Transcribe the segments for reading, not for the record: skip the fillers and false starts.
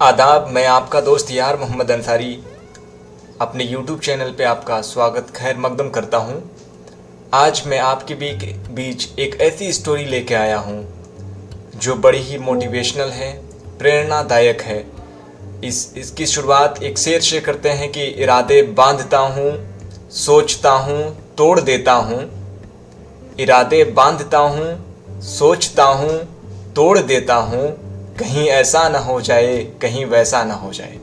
आदाब। मैं आपका दोस्त यार मोहम्मद अंसारी अपने YouTube चैनल पे आपका स्वागत खैर मकदम करता हूँ। आज मैं आपके बीच एक ऐसी स्टोरी लेके आया हूँ जो बड़ी ही मोटिवेशनल है, प्रेरणादायक है। इसकी शुरुआत एक शेर से करते हैं कि इरादे बांधता हूँ, सोचता हूँ, तोड़ देता हूँ। इरादे बांधता हूँ, सोचता हूँ, तोड़ देता हूँ। कहीं ऐसा ना हो जाए, कहीं वैसा ना हो जाए।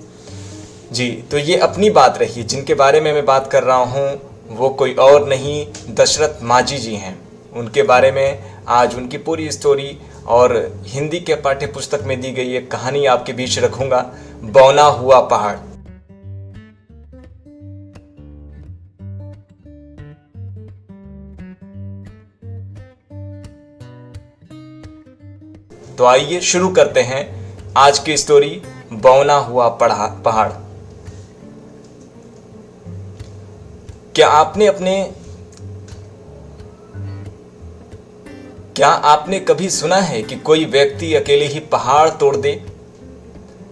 जी, तो ये अपनी बात रही। जिनके बारे में मैं बात कर रहा हूँ वो कोई और नहीं, दशरथ माझी जी हैं। उनके बारे में आज उनकी पूरी स्टोरी और हिंदी के पाठ्य पुस्तक में दी गई एक कहानी आपके बीच रखूँगा, बौना हुआ पहाड़। तो आइए शुरू करते हैं आज की स्टोरी, बौना हुआ पहाड़। क्या आपने कभी सुना है कि कोई व्यक्ति अकेले ही पहाड़ तोड़ दे?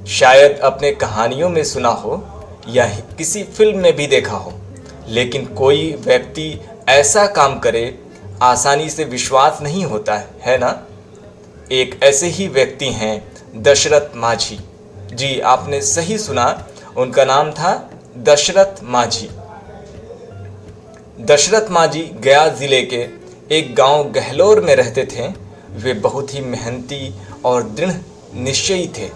शायद अपने कहानियों में सुना हो या किसी फिल्म में भी देखा हो, लेकिन कोई व्यक्ति ऐसा काम करे आसानी से विश्वास नहीं होता है ना। एक ऐसे ही व्यक्ति हैं दशरथ माझी जी। आपने सही सुना, उनका नाम था दशरथ माझी। दशरथ माझी गया जिले के एक गांव गहलोर में रहते थे। वे बहुत ही मेहनती और दृढ़ निश्चयी थे।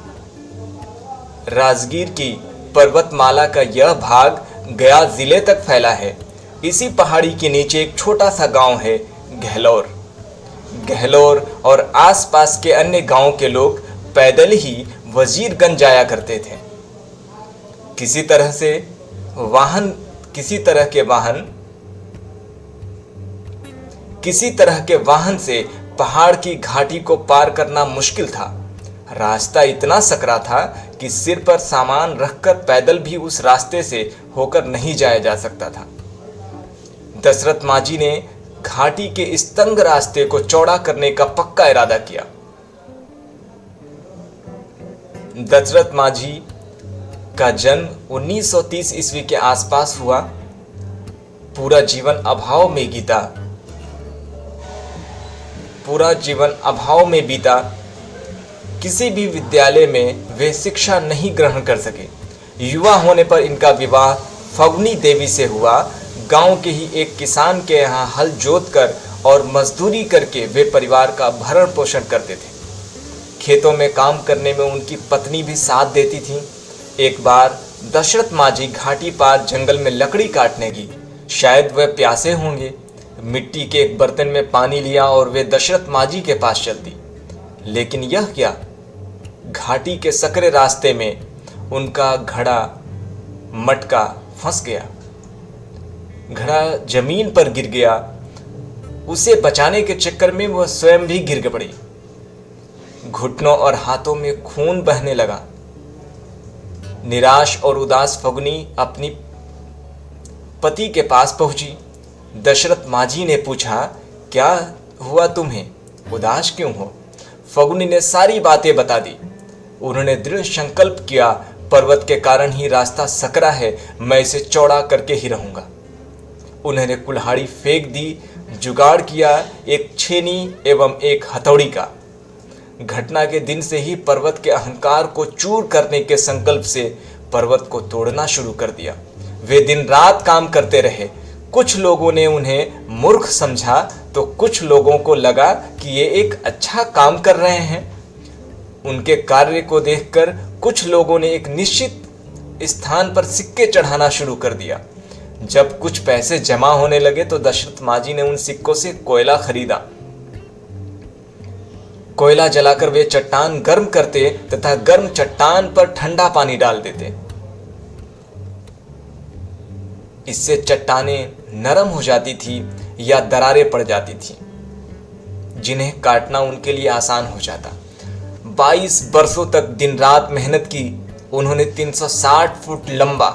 राजगीर की पर्वतमाला का यह भाग गया जिले तक फैला है। इसी पहाड़ी के नीचे एक छोटा सा गांव है गहलोर और आसपास के अन्य गांव के लोग पैदल ही वजीरगंज जाया करते थे। किसी तरह के वाहन से पहाड़ की घाटी को पार करना मुश्किल था। रास्ता इतना सकरा था कि सिर पर सामान रखकर पैदल भी उस रास्ते से होकर नहीं जाया जा सकता था। दशरथ माझी ने घाटी के इस तंग रास्ते को चौड़ा करने का पक्का इरादा किया। दशरथ माझी का जन्म 1930 ईस्वी के आसपास हुआ। पूरा जीवन अभाव में बीता। किसी भी विद्यालय में वे शिक्षा नहीं ग्रहण कर सके। युवा होने पर इनका विवाह फगुनी देवी से हुआ। गांव के ही एक किसान के यहाँ हल जोतकर और मजदूरी करके वे परिवार का भरण पोषण करते थे। खेतों में काम करने में उनकी पत्नी भी साथ देती थी। एक बार दशरथ माझी घाटी पार जंगल में लकड़ी काटने गई। शायद वह प्यासे होंगे। मिट्टी के एक बर्तन में पानी लिया और वे दशरथ माझी के पास चल दी। लेकिन यह क्या, घाटी के सकरे रास्ते में उनका मटका फंस गया। घड़ा जमीन पर गिर गया। उसे बचाने के चक्कर में वह स्वयं भी गिर पड़ी। घुटनों और हाथों में खून बहने लगा। निराश और उदास फगुनी अपनी पति के पास पहुंची। दशरथ माझी ने पूछा, क्या हुआ तुम्हें, उदास क्यों हो? फगुनी ने सारी बातें बता दी। उन्होंने दृढ़ संकल्प किया, पर्वत के कारण ही रास्ता सकरा है, मैं इसे चौड़ा करके ही रहूंगा। उन्होंने कुल्हाड़ी फेंक दी, जुगाड़ किया एक छेनी एवं एक हथौड़ी का। घटना के दिन से ही पर्वत के अहंकार को चूर करने के संकल्प से पर्वत को तोड़ना शुरू कर दिया। वे दिन रात काम करते रहे। कुछ लोगों ने उन्हें मूर्ख समझा तो कुछ लोगों को लगा कि ये एक अच्छा काम कर रहे हैं। उनके कार्य को देखकर कुछ लोगों ने एक निश्चित स्थान पर सिक्के चढ़ाना शुरू कर दिया। जब कुछ पैसे जमा होने लगे तो दशरथ माझी ने उन सिक्कों से कोयला खरीदा। कोयला जलाकर वे चट्टान गर्म करते तथा गर्म चट्टान पर ठंडा पानी डाल देते। इससे चट्टानें नरम हो जाती थी या दरारें पड़ जाती थी, जिन्हें काटना उनके लिए आसान हो जाता। 22 वर्षों तक दिन रात मेहनत की। उन्होंने 360 फुट लंबा,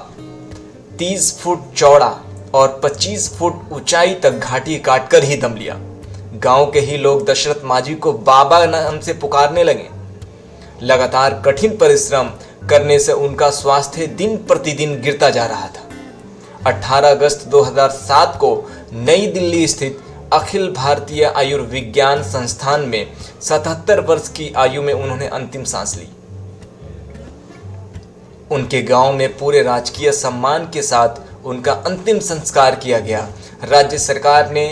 30 फुट चौड़ा और 25 फुट ऊंचाई तक घाटी काटकर ही दम लिया। गांव के ही लोग दशरथ माझी को बाबा नाम से पुकारने लगे। लगातार कठिन परिश्रम, करने से उनका स्वास्थ्य दिन प्रतिदिन गिरता जा रहा था। 18 अगस्त 2007 को नई दिल्ली स्थित अखिल भारतीय आयुर्विज्ञान संस्थान में 77 वर्ष की आयु में उन्होंने अंतिम सांस ली। उनके गांव में पूरे राजकीय सम्मान के साथ उनका अंतिम संस्कार किया गया। राज्य सरकार ने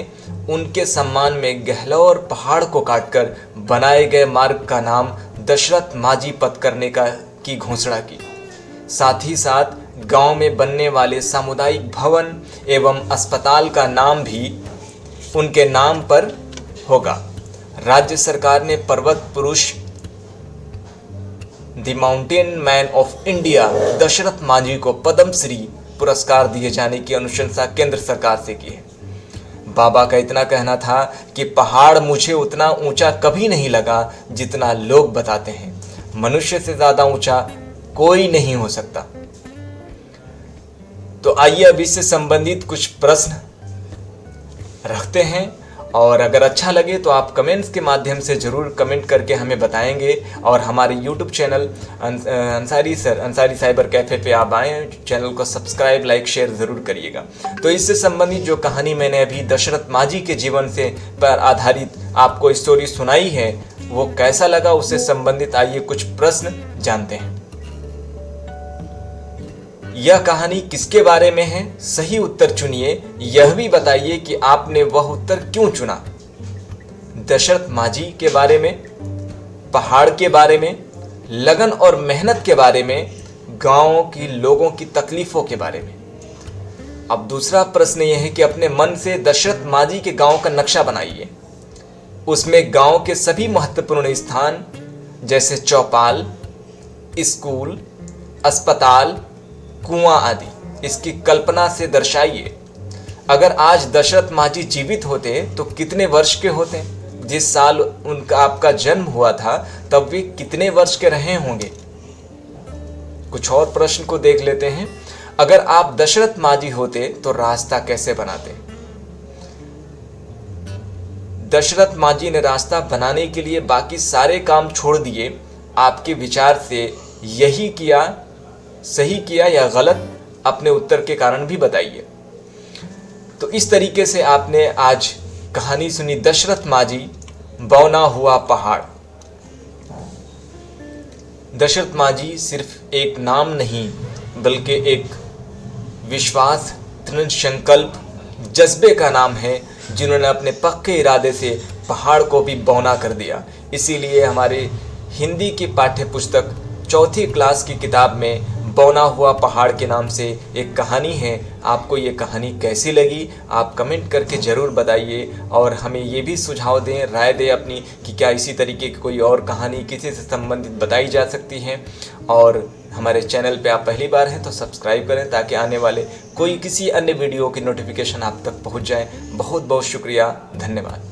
उनके सम्मान में गहलोर पहाड़ को काटकर बनाए गए मार्ग का नाम दशरथ माझी पथ करने की घोषणा की। साथ ही साथ गांव में बनने वाले सामुदायिक भवन एवं अस्पताल का नाम भी उनके नाम पर होगा। राज्य सरकार ने पर्वत पुरुष the mountain man of India Dashrath Manjhi को पद्म श्री पुरस्कार दिए जाने की अनुशंसा केंद्र सरकार से की है। बाबा का इतना कहना था कि पहाड़ मुझे उतना ऊंचा कभी नहीं लगा जितना लोग बताते हैं। मनुष्य से ज्यादा ऊंचा कोई नहीं हो सकता। तो आइए अब इससे संबंधित कुछ प्रश्न रखते हैं, और अगर अच्छा लगे तो आप कमेंट्स के माध्यम से ज़रूर कमेंट करके हमें बताएंगे। और हमारे YouTube channel Ansari cyber cafe पे आप आएँ, चैनल को सब्सक्राइब, लाइक, शेयर ज़रूर करिएगा। तो इससे संबंधित जो कहानी मैंने अभी दशरथ माझी के जीवन से पर आधारित आपको स्टोरी सुनाई है, वो कैसा लगा, उससे संबंधित आइए कुछ प्रश्न जानते हैं। यह कहानी किसके बारे में है? सही उत्तर चुनिए। यह भी बताइए कि आपने वह उत्तर क्यों चुना। दशरथ माझी के बारे में, पहाड़ के बारे में, लगन और मेहनत के बारे में, गांव की लोगों की तकलीफों के बारे में। अब दूसरा प्रश्न यह है कि अपने मन से दशरथ माझी के गांव का नक्शा बनाइए। उसमें गांव के सभी महत्वपूर्ण स्थान जैसे चौपाल, स्कूल, अस्पताल, कुआं आदि इसकी कल्पना से दर्शाइए। अगर आज दशरथ माझी जीवित होते तो कितने वर्ष के होते? जिस साल उनका आपका जन्म हुआ था तब वे कितने वर्ष के रहे होंगे? कुछ और प्रश्न को देख लेते हैं। अगर आप दशरथ माझी होते तो रास्ता कैसे बनाते? दशरथ माझी ने रास्ता बनाने के लिए बाकी सारे काम छोड़ दिए। आपके विचार से यही किया, सही किया या गलत? अपने उत्तर के कारण भी बताइए। तो इस तरीके से आपने आज कहानी सुनी दशरथ माझी, बौना हुआ पहाड़। दशरथ माझी सिर्फ एक नाम नहीं बल्कि एक विश्वास, दृढ़ संकल्प, जज्बे का नाम है, जिन्होंने अपने पक्के इरादे से पहाड़ को भी बौना कर दिया। इसीलिए हमारे हिंदी की पाठ्य पुस्तक 4th क्लास की किताब में बौना हुआ पहाड़ के नाम से एक कहानी है। आपको ये कहानी कैसी लगी आप कमेंट करके ज़रूर बताइए, और हमें ये भी सुझाव दें, राय दें अपनी कि क्या इसी तरीके की कोई और कहानी किसी से संबंधित बताई जा सकती है। और हमारे चैनल पे आप पहली बार हैं तो सब्सक्राइब करें ताकि आने वाले कोई किसी अन्य वीडियो की नोटिफिकेशन आप तक पहुंच जाए। बहुत बहुत शुक्रिया, धन्यवाद।